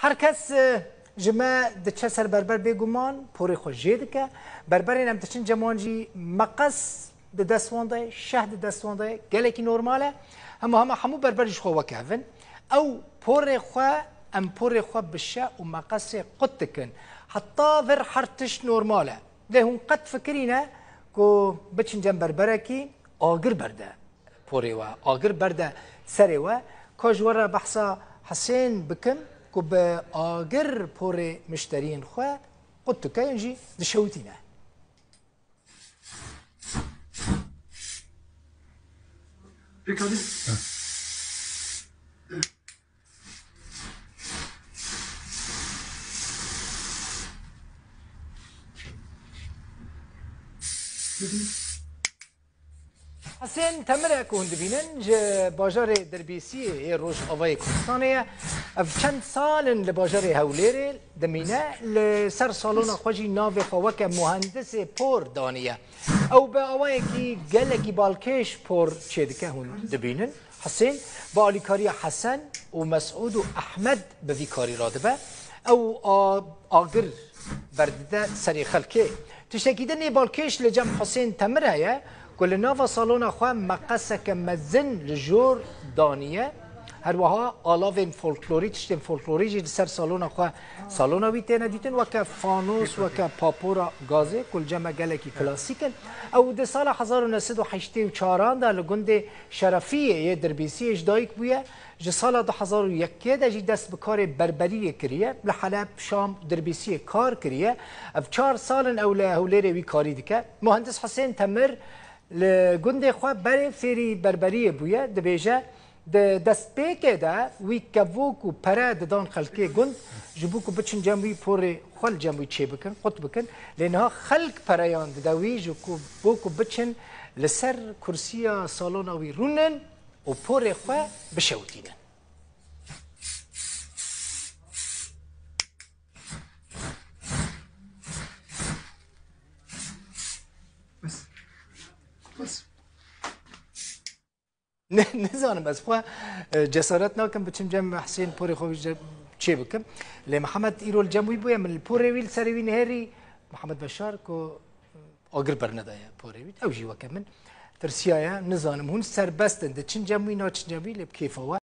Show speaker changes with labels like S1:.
S1: هر کس جمع دچه سر بربر بگومان پوری خوش جیده بربرین هم دچن جمانجی مقص د دستوانده شهد دستوانده گلکی نورماله همو بربرش خو وکهون او پوری خو ام پوری خو بشه و مقص قد کن حتی ور حرتش نورماله ده هون قد فکرینه که بچن جم بربره کی آگر برده پوری و آگر برده سری و کاجوارا بحثا حسین بکم که به آگر پوری مشترین خو قد که اینجی دشوتینه
S2: Ricardo?
S1: حسین تمره که هند بینن جه باجار دربیسیه روش آوای کردستانه اف چند سال لباجار هولیره دمینه لسر سالون خوشی ناو خواه مهندس پور دانیه او به آوای کی گله کی بالکش پور چیدکه هند دبینن حسین با آلیکاری حسن و مسعود و احمد به وی کاری رادبه او آگر برده سری خلکه تشکیدن بالکش لجم حسین تمره كل نافا صالون أخوان مقاسك مزن لجور دانية هروها آلافين فولكلوري تشتم فولكلوري جي سر صالون أخوان صالون ويتنا ديتن وكا فانوس وكا بابورا غازي كل جمع جالكي كلاسيكل أو ده سال 1984 ده لجند شرفية يدربيسي إجدايك بويا جي سال 2001 ده جي دست بكار بربرية كريه لحلب شام دربيسي كار كريه في 4 سال أولا هوليري وي كاري ديكا مهندس حسين تمر لجند خو برای فری بربری بویه دبیجه دست پیکه ده وی کبوک و پره دان خلقه گند جبوک بچن جمعی پر خال جمعی چه بکن قط بکن لانها خلق پریان دوی جو بوک بچن لسر کرسی سالن وی رونن و پر خو بشوتینن نزانم بس خو جسارت ناکم بچم جمع حسین پوری خو چه بکم لی محمد ایرول جمعی بویم من پوری ویل سری وین هری محمد بشار کو آگر برندایا پوری ویل اوجی وکم من ترسیایا نزانم هون سر بستن ده چن جمعی نا چن جمعی لب کیفوا